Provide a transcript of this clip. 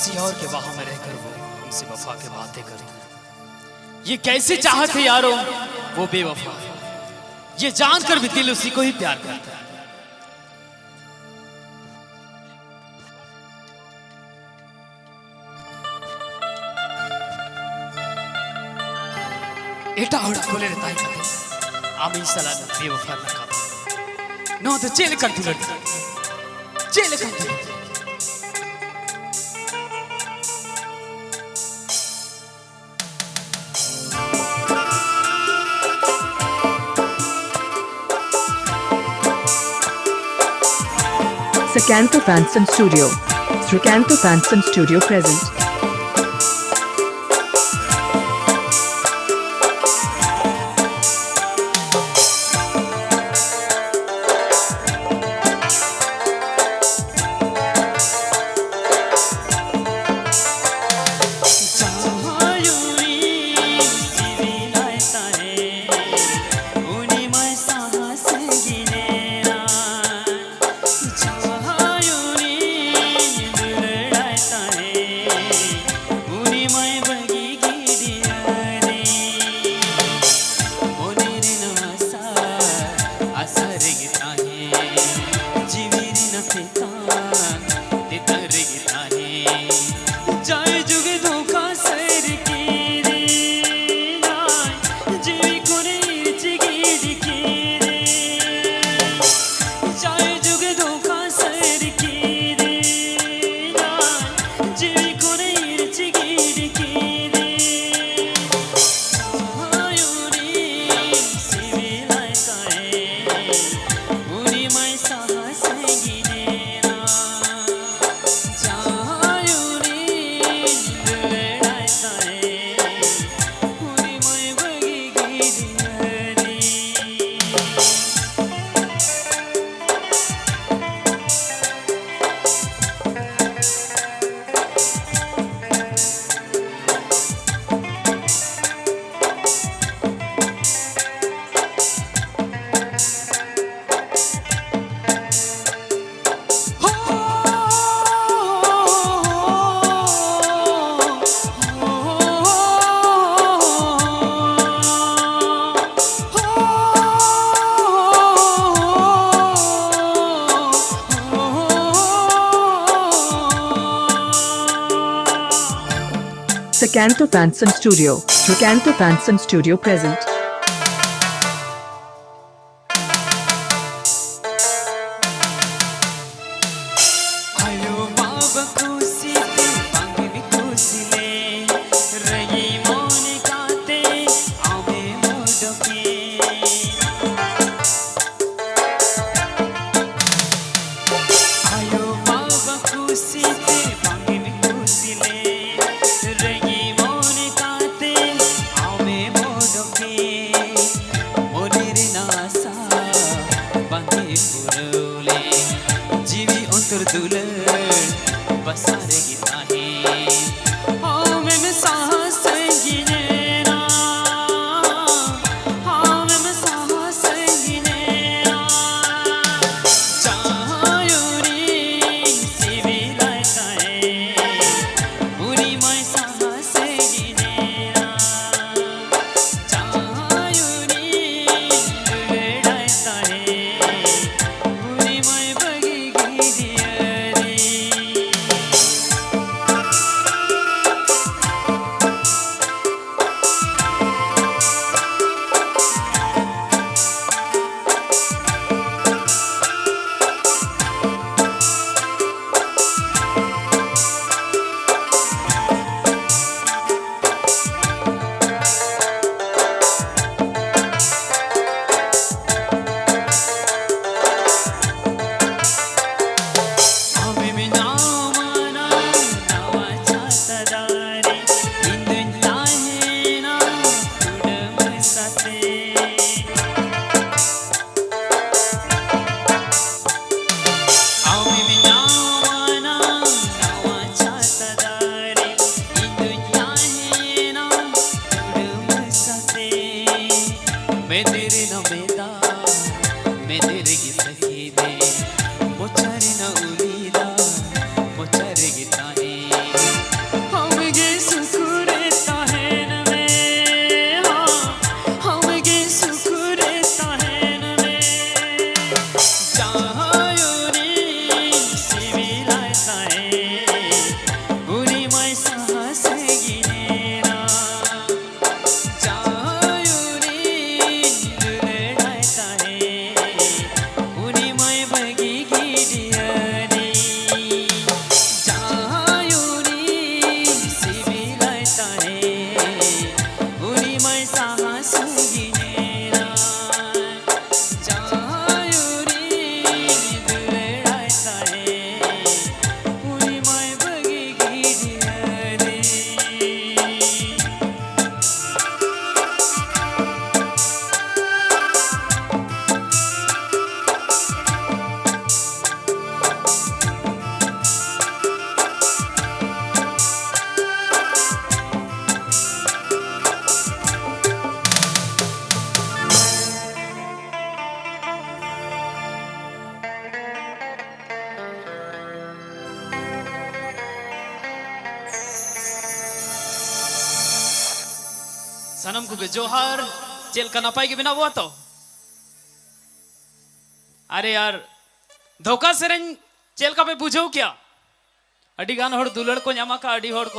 किसी और के बाहों में रहकर वो हमसे वफा के बातें करता है। ये कैसी चाहत है यारों, वो बेवफा है, ये जानकर भी दिल उसी को ही प्यार करता है। এটা ওটা বলে তাই থাকে আমি সালা বেওফা না কাপ নো তো চেলে কাটুল চেলে কাটুল Sakanto Fanson Studio. Sakanto Fanson Studio present. Sakanto Fanson Studio. Sakanto Fanson Studio present. चाहयुरी सिविलाई ताए उनी मैं साहस गिनेरा चाहयुरी दुलड़ाई ताए उनी मैं बगी गिडियरी चाहयुरी सिविलाई ताए उनी मैं साहस गिनेरा चाहयुरी दुलड़ाई ताए उनी मैं बगी गिडियरी सनम को जोहार चेल का नपाई के बिना हुआ तो अरे यार धोखा सेरें चेल का पे पूछो क्या अडी गान होड़ दुलड़ को न्यामा का अडी होड़ को